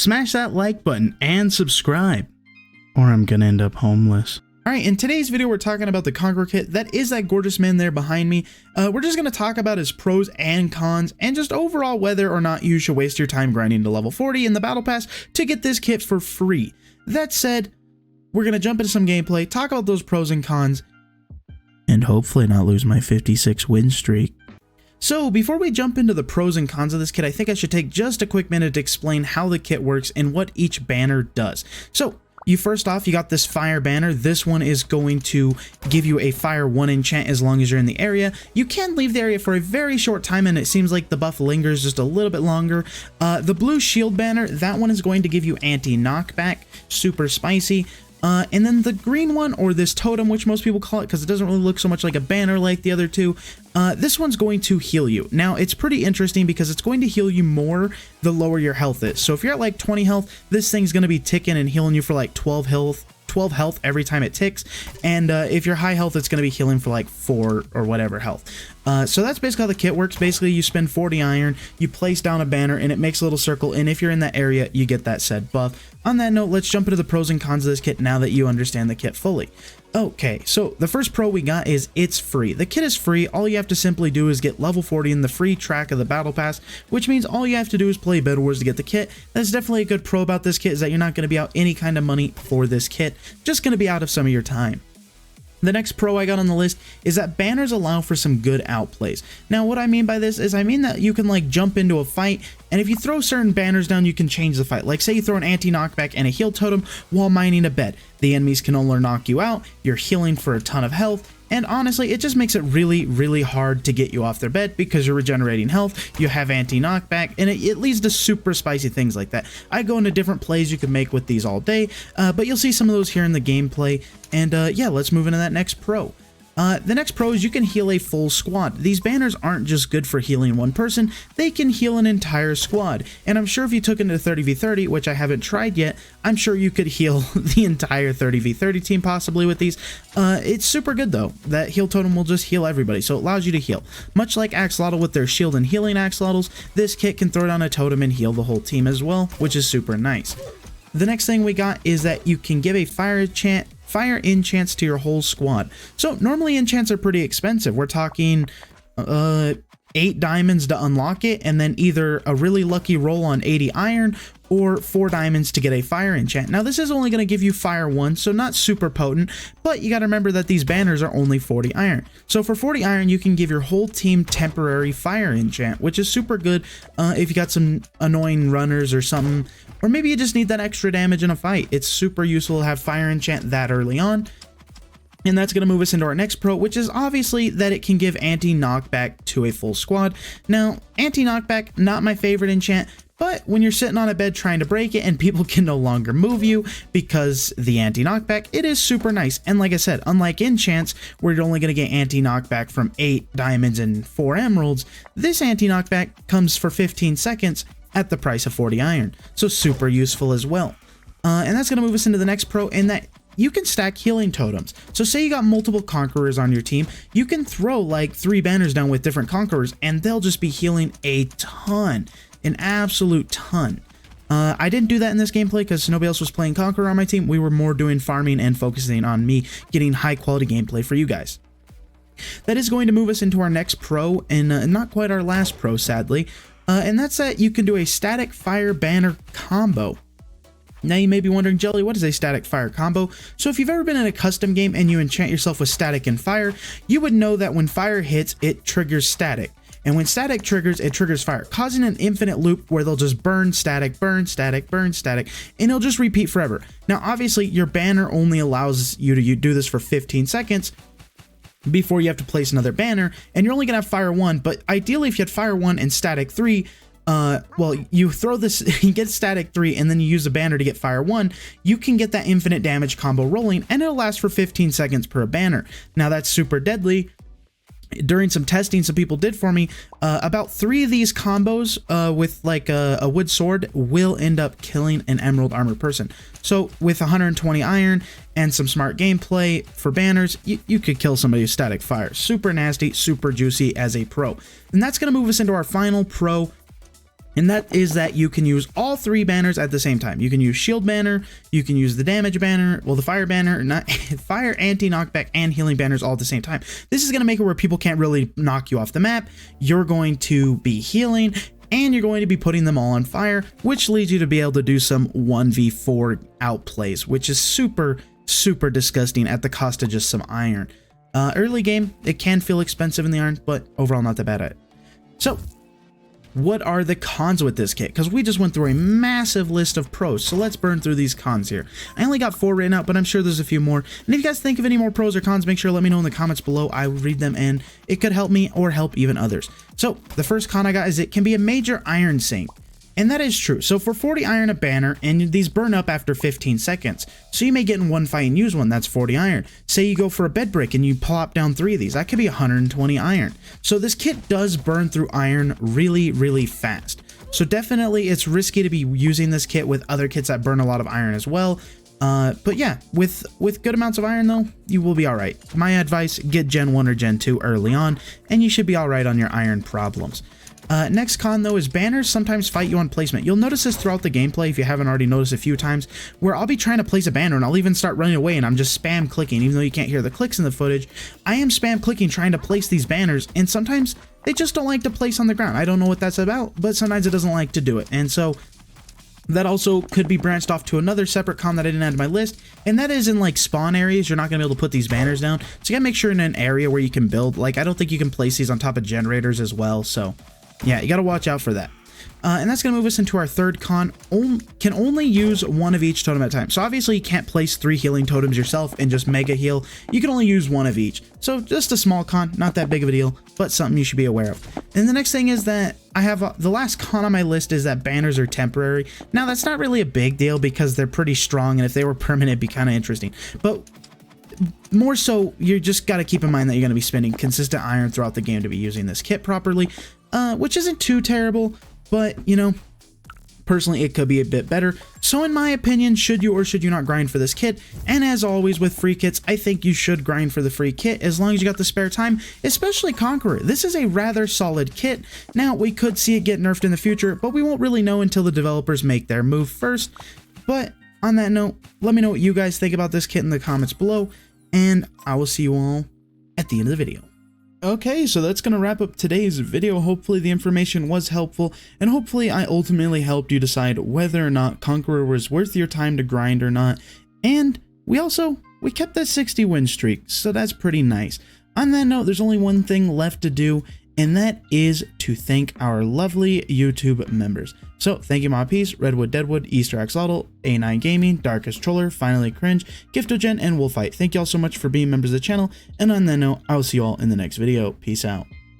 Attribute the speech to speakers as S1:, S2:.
S1: smash that like button and subscribe, or I'm gonna end up homeless. Alright, in today's video we're talking about the Conqueror kit. That is that gorgeous man there behind me. We're just going to talk about his pros and cons, and just overall whether or not you should waste your time grinding to level 40 in the battle pass to get this kit for free. That said, we're going to jump into some gameplay, talk about those pros and cons, and hopefully not lose my 56 win streak. So before we jump into the pros and cons of this kit, I think I should take just a quick minute to explain how the kit works and what each banner does. So first off, you got this fire banner. This one is going to give you a fire 1 enchant as long as you're in the area. You can leave the area for a very short time, and it seems like the buff lingers just a little bit longer. The blue shield banner, that one is going to give you anti-knockback, super spicy. And then the green one, or this totem, which most people call it because it doesn't really look so much like a banner like the other two, this one's going to heal you. Now, it's pretty interesting because it's going to heal you more the lower your health is. So if you're at like 20 health, this thing's going to be ticking and healing you for like 12 health every time it ticks, and if you're high health, it's going to be healing for like 4 or whatever health. So that's basically how the kit works. Basically, you spend 40 iron, you place down a banner, and it makes a little circle, and if you're in that area, you get that said buff. On that note, let's jump into the pros and cons of this kit now that you understand the kit fully. Okay, so the first pro we got is it's free. The kit is free. All you have to simply do is get level 40 in the free track of the battle pass, which means all you have to do is play Bedwars to get the kit. That's definitely a good pro about this kit, is that you're not going to be out any kind of money for this kit, just going to be out of some of your time. The next pro I got on the list is that banners allow for some good outplays. Now, what I mean by this is I mean that you can like jump into a fight, and if you throw certain banners down, you can change the fight. Like say you throw an anti-knockback and a heal totem while mining a bed. The enemies can no longer knock you out, you're healing for a ton of health, and honestly, it just makes it really, really hard to get you off their bed because you're regenerating health, you have anti-knockback, and it leads to super spicy things like that. I go into different plays you can make with these all day, but you'll see some of those here in the gameplay, and yeah, let's move into that next pro. The next pro is you can heal a full squad. These banners aren't just good for healing one person, they can heal an entire squad. And I'm sure if you took it into 30v30, which I haven't tried yet, I'm sure you could heal the entire 30v30 team possibly with these. It's super good though. That heal totem will just heal everybody, so it allows you to heal. Much like Axolotl with their shield and healing axolotls, this kit can throw down a totem and heal the whole team as well, which is super nice. The next thing we got is that you can give a fire enchants to your whole squad. So normally enchants are pretty expensive. We're talking 8 diamonds to unlock it, and then either a really lucky roll on 80 iron or 4 diamonds to get a fire enchant. Now this is only going to give you fire 1, so not super potent, but you got to remember that these banners are only 40 iron. So for 40 iron, you can give your whole team temporary fire enchant, which is super good if you got some annoying runners or something, or maybe you just need that extra damage in a fight. It's super useful to have fire enchant that early on. And that's going to move us into our next pro, which is obviously that it can give anti-knockback to a full squad. Now, anti-knockback, not my favorite enchant, but when you're sitting on a bed trying to break it and people can no longer move you because the anti-knockback, it is super nice. And like I said, unlike enchants, where you're only going to get anti-knockback from 8 diamonds and 4 emeralds, this anti-knockback comes for 15 seconds at the price of 40 iron. So super useful as well. And that's going to move us into the next pro, in that you can stack healing totems. So say you got multiple Conquerors on your team, you can throw like 3 banners down with different Conquerors and they'll just be healing a ton, an absolute ton. I didn't do that in this gameplay because nobody else was playing Conqueror on my team. We were more doing farming and focusing on me getting high quality gameplay for you guys. That is going to move us into our next pro, and not quite our last pro sadly, and that's that you can do a static fire banner combo. Now you may be wondering, Jelly, what is a static fire combo? So if you've ever been in a custom game and you enchant yourself with static and fire, you would know that when fire hits, it triggers static. And when static triggers, it triggers fire, causing an infinite loop where they'll just burn static, burn static, burn static, and it'll just repeat forever. Now obviously your banner only allows you to do this for 15 seconds before you have to place another banner, and you're only gonna have fire 1, but ideally if you had fire 1 and static 3, well, you throw this, you get static 3 and then you use a banner to get fire 1, you can get that infinite damage combo rolling, and it'll last for 15 seconds per banner. Now that's super deadly. During some testing some people did for me, about 3 of these combos with like a wood sword will end up killing an emerald armor person. So with 120 iron and some smart gameplay for banners, you could kill somebody with static fire. Super nasty, super juicy as a pro. And that's going to move us into our final pro, And that is that you can use all 3 banners at the same time. You can use shield banner, you can use the damage banner, well, the fire banner, not fire, anti, knockback, and healing banners all at the same time. This is going to make it where people can't really knock you off the map. You're going to be healing, and you're going to be putting them all on fire, which leads you to be able to do some 1v4 outplays, which is super, super disgusting at the cost of just some iron. Early game, it can feel expensive in the iron, but overall not that bad at it. So, what are the cons with this kit? Because we just went through a massive list of pros, so let's burn through these cons here. I only got 4 written out, but I'm sure there's a few more. And if you guys think of any more pros or cons, make sure to let me know in the comments below. I will read them, and it could help me or help even others. So, the first con I got is it can be a major iron sink. And that is true. So for 40 iron a banner, and these burn up after 15 seconds. So you may get in one fight and use one, that's 40 iron. Say you go for a bed brick and you plop down 3 of these, that could be 120 iron. So this kit does burn through iron really, really fast. So definitely it's risky to be using this kit with other kits that burn a lot of iron as well. But yeah, with good amounts of iron though, you will be alright. My advice, get Gen 1 or Gen 2 early on, and you should be alright on your iron problems. Next con though is banners sometimes fight you on placement. You'll notice this throughout the gameplay if you haven't already noticed a few times, where I'll be trying to place a banner and I'll even start running away and I'm just spam clicking. Even though you can't hear the clicks in the footage, I am spam clicking trying to place these banners, and sometimes they just don't like to place on the ground. I don't know what that's about, but sometimes it doesn't like to do it. And so that also could be branched off to another separate con that I didn't add to my list, and that is in like spawn areas. You're not going to be able to put these banners down, so you gotta make sure in an area where you can build. Like, I don't think you can place these on top of generators as well, so yeah, you gotta watch out for that. And that's gonna move us into our third con. Can only use 1 of each totem at a time. So obviously you can't place 3 healing totems yourself and just mega heal. You can only use 1 of each. So just a small con, not that big of a deal, but something you should be aware of. And the next thing is that I have the last con on my list is that banners are temporary. Now that's not really a big deal because they're pretty strong, and if they were permanent, it'd be kind of interesting. But more so, you just got to keep in mind that you're going to be spending consistent iron throughout the game to be using this kit properly, which isn't too terrible, but, you know, personally, it could be a bit better. So in my opinion, should you or should you not grind for this kit? And as always with free kits, I think you should grind for the free kit as long as you got the spare time, especially Conqueror. This is a rather solid kit. Now, we could see it get nerfed in the future, but we won't really know until the developers make their move first. But on that note, let me know what you guys think about this kit in the comments below, and I will see you all at the end of the video. Okay, so that's going to wrap up today's video. Hopefully the information was helpful, and hopefully I ultimately helped you decide whether or not Conqueror was worth your time to grind or not. And we kept that 60 win streak, so that's pretty nice. On that note, there's only one thing left to do, and that is to thank our lovely YouTube members. So thank you My Peace, Redwood Deadwood, Easter Axolotl, A9 Gaming, Darkest Troller, Finally Cringe, Giftogen, and Wolfite. Thank you all so much for being members of the channel, and on that note, I will see you all in the next video. Peace out.